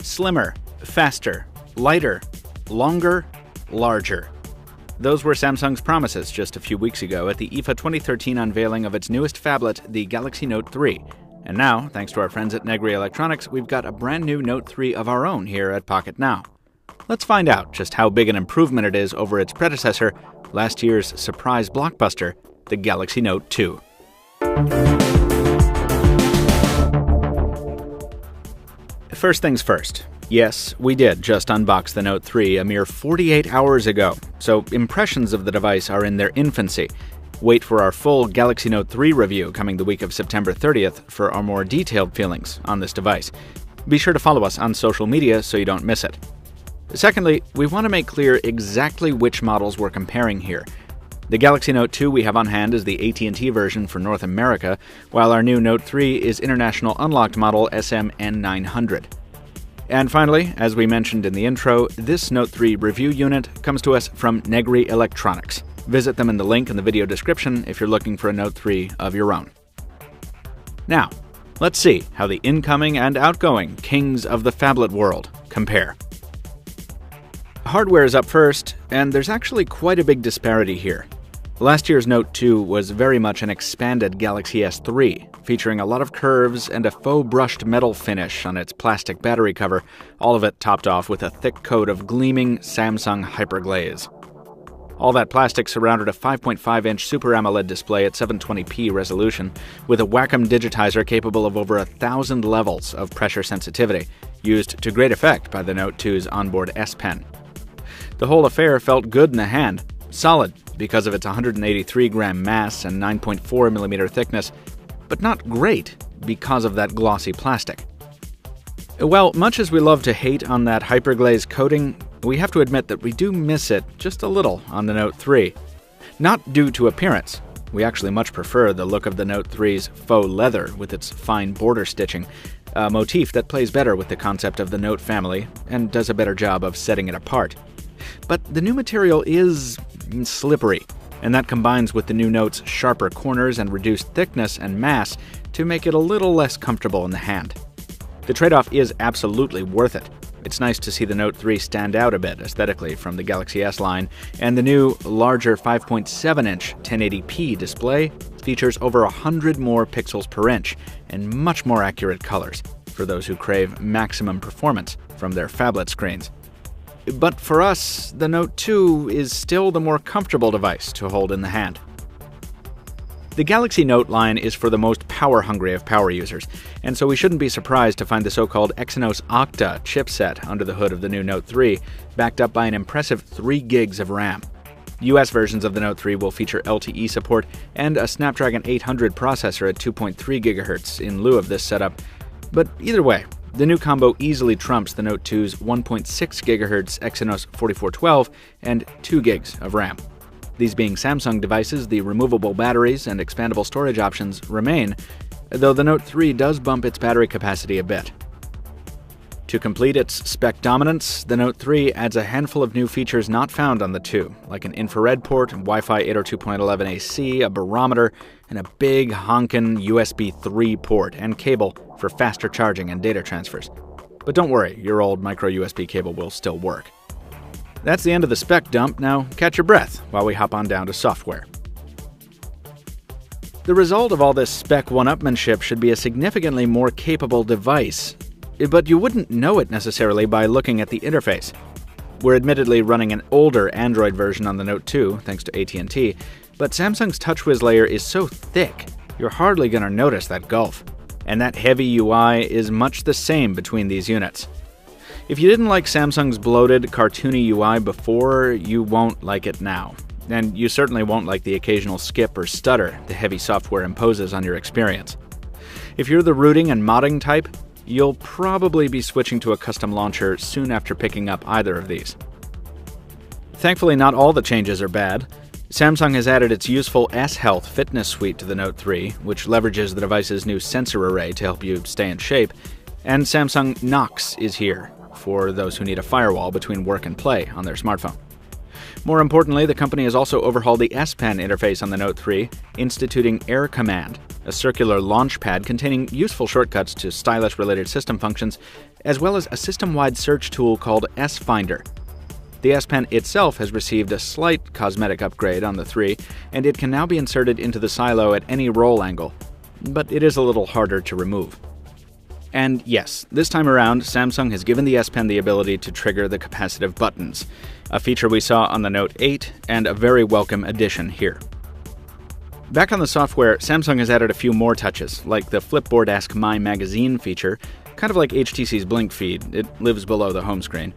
Slimmer, faster, lighter, longer, larger. Those were Samsung's promises just a few weeks ago at the IFA 2013 unveiling of its newest phablet, the Galaxy Note 3. And now, thanks to our friends at Negri Electronics, we've got a brand new Note 3 of our own here at Pocket Now. Let's find out just how big an improvement it is over its predecessor, last year's surprise blockbuster, the Galaxy Note 2. First things first. Yes, we did just unbox the Note 3 a mere 48 hours ago, so impressions of the device are in their infancy. Wait for our full Galaxy Note 3 review coming the week of September 30th for our more detailed feelings on this device. Be sure to follow us on social media so you don't miss it. Secondly, we want to make clear exactly which models we're comparing here. The Galaxy Note 2 we have on hand is the AT&T version for North America, while our new Note 3 is international unlocked model SM-N900. And finally, as we mentioned in the intro, this Note 3 review unit comes to us from Negri Electronics. Visit them in the link in the video description if you're looking for a Note 3 of your own. Now, let's see how the incoming and outgoing kings of the phablet world compare. Hardware is up first, and there's actually quite a big disparity here. Last year's Note 2 was very much an expanded Galaxy S3, featuring a lot of curves and a faux brushed metal finish on its plastic battery cover, all of it topped off with a thick coat of gleaming Samsung Hyperglaze. All that plastic surrounded a 5.5-inch Super AMOLED display at 720p resolution, with a Wacom digitizer capable of over 1,000 levels of pressure sensitivity, used to great effect by the Note 2's onboard S Pen. The whole affair felt good in the hand, solid because of its 183-gram mass and 9.4mm thickness, but not great because of that glossy plastic. Well, much as we love to hate on that Hyperglaze coating, we have to admit that we do miss it just a little on the Note 3. Not due to appearance. We actually much prefer the look of the Note 3's faux leather with its fine border stitching, a motif that plays better with the concept of the Note family and does a better job of setting it apart. But the new material is slippery, and that combines with the new Note's sharper corners and reduced thickness and mass to make it a little less comfortable in the hand. The trade-off is absolutely worth it. It's nice to see the Note 3 stand out a bit aesthetically from the Galaxy S line, and the new, larger 5.7-inch 1080p display features over 100 more pixels per inch and much more accurate colors for those who crave maximum performance from their phablet screens. But for us, the Note 2 is still the more comfortable device to hold in the hand. The Galaxy Note line is for the most power-hungry of power users, and so we shouldn't be surprised to find the so-called Exynos Octa chipset under the hood of the new Note 3, backed up by an impressive 3 gigs of RAM. US versions of the Note 3 will feature LTE support and a Snapdragon 800 processor at 2.3 GHz in lieu of this setup, but either way, the new combo easily trumps the Note 2's 1.6 GHz Exynos 4412 and 2 gigs of RAM. These being Samsung devices, the removable batteries and expandable storage options remain, though the Note 3 does bump its battery capacity a bit. To complete its spec dominance, the Note 3 adds a handful of new features not found on the 2, like an infrared port, Wi-Fi 802.11 AC, a barometer, and a big honkin' USB 3 port and cable for faster charging and data transfers. But don't worry, your old micro USB cable will still work. That's the end of the spec dump. Now catch your breath while we hop on down to software. The result of all this spec one-upmanship should be a significantly more capable device, but you wouldn't know it necessarily by looking at the interface. We're admittedly running an older Android version on the Note 2, thanks to AT&T, but Samsung's TouchWiz layer is so thick, you're hardly going to notice that gulf. And that heavy UI is much the same between these units. If you didn't like Samsung's bloated, cartoony UI before, you won't like it now. And you certainly won't like the occasional skip or stutter the heavy software imposes on your experience. If you're the rooting and modding type, you'll probably be switching to a custom launcher soon after picking up either of these. Thankfully, not all the changes are bad. Samsung has added its useful S-Health fitness suite to the Note 3, which leverages the device's new sensor array to help you stay in shape, and Samsung Knox is here, for those who need a firewall between work and play on their smartphone. More importantly, the company has also overhauled the S Pen interface on the Note 3, instituting Air Command, a circular launch pad containing useful shortcuts to stylish-related system functions, as well as a system-wide search tool called S-Finder. The S Pen itself has received a slight cosmetic upgrade on the 3, and it can now be inserted into the silo at any roll angle, but it is a little harder to remove. And yes, this time around, Samsung has given the S Pen the ability to trigger the capacitive buttons, a feature we saw on the Note 8 and a very welcome addition here. Back on the software, Samsung has added a few more touches, like the Flipboard-esque My Magazine feature, kind of like HTC's Blink feed. It lives below the home screen.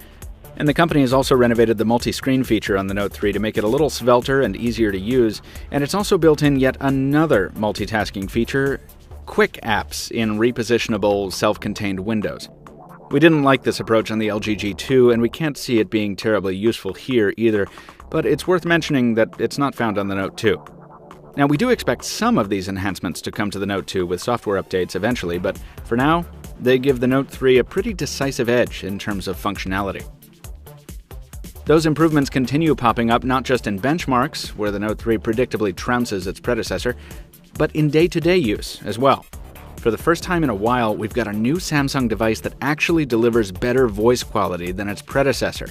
And the company has also renovated the multi-screen feature on the Note 3 to make it a little svelter and easier to use, and it's also built in yet another multitasking feature, Quick Apps in repositionable, self-contained windows. We didn't like this approach on the LG G2, and we can't see it being terribly useful here either, but it's worth mentioning that it's not found on the Note 2. Now, we do expect some of these enhancements to come to the Note 2 with software updates eventually, but for now, they give the Note 3 a pretty decisive edge in terms of functionality. Those improvements continue popping up not just in benchmarks, where the Note 3 predictably trounces its predecessor, but in day-to-day use as well. For the first time in a while, we've got a new Samsung device that actually delivers better voice quality than its predecessor.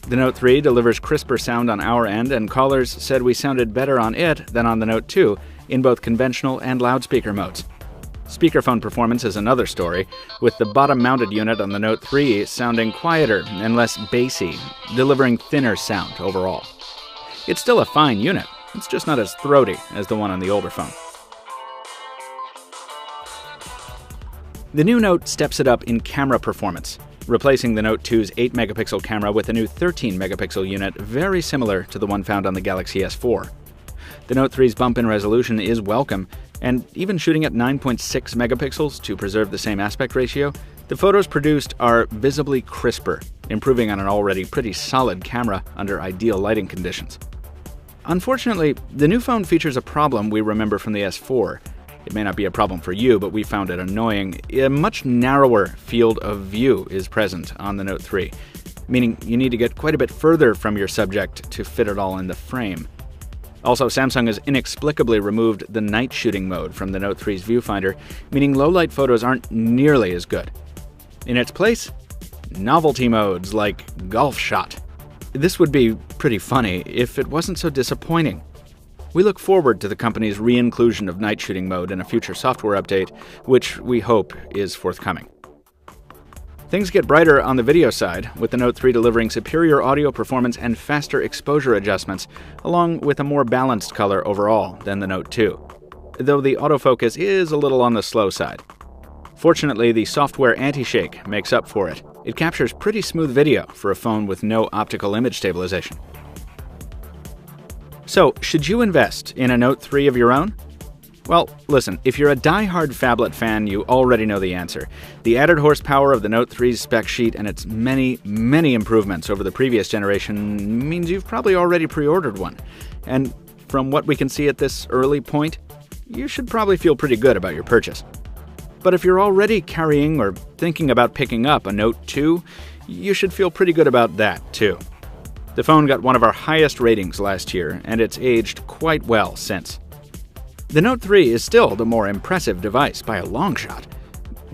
The Note 3 delivers crisper sound on our end, and callers said we sounded better on it than on the Note 2 in both conventional and loudspeaker modes. Speakerphone performance is another story, with the bottom-mounted unit on the Note 3 sounding quieter and less bassy, delivering thinner sound overall. It's still a fine unit, it's just not as throaty as the one on the older phone. The new Note steps it up in camera performance, replacing the Note 2's 8-megapixel camera with a new 13-megapixel unit very similar to the one found on the Galaxy S4. The Note 3's bump in resolution is welcome, and even shooting at 9.6 megapixels to preserve the same aspect ratio, the photos produced are visibly crisper, improving on an already pretty solid camera under ideal lighting conditions. Unfortunately, the new phone features a problem we remember from the S4. It may not be a problem for you, but we found it annoying. A much narrower field of view is present on the Note 3, meaning you need to get quite a bit further from your subject to fit it all in the frame. Also, Samsung has inexplicably removed the night shooting mode from the Note 3's viewfinder, meaning low-light photos aren't nearly as good. In its place, novelty modes like Golf Shot. This would be pretty funny if it wasn't so disappointing. We look forward to the company's re-inclusion of night shooting mode in a future software update, which we hope is forthcoming. Things get brighter on the video side, with the Note 3 delivering superior audio performance and faster exposure adjustments, along with a more balanced color overall than the Note 2, though the autofocus is a little on the slow side. Fortunately, the software anti-shake makes up for it. It captures pretty smooth video for a phone with no optical image stabilization. So, should you invest in a Note 3 of your own? Well, listen, if you're a die-hard phablet fan, you already know the answer. The added horsepower of the Note 3's spec sheet and its many, many improvements over the previous generation means you've probably already pre-ordered one. And from what we can see at this early point, you should probably feel pretty good about your purchase. But if you're already carrying or thinking about picking up a Note 2, you should feel pretty good about that, too. The phone got one of our highest ratings last year, and it's aged quite well since. The Note 3 is still the more impressive device by a long shot,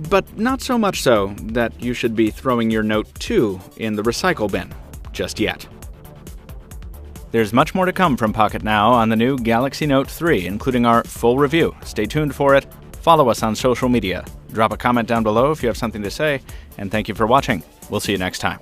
but not so much so that you should be throwing your Note 2 in the recycle bin just yet. There's much more to come from Pocket Now on the new Galaxy Note 3, including our full review. Stay tuned for it. Follow us on social media. Drop a comment down below if you have something to say, and thank you for watching. We'll see you next time.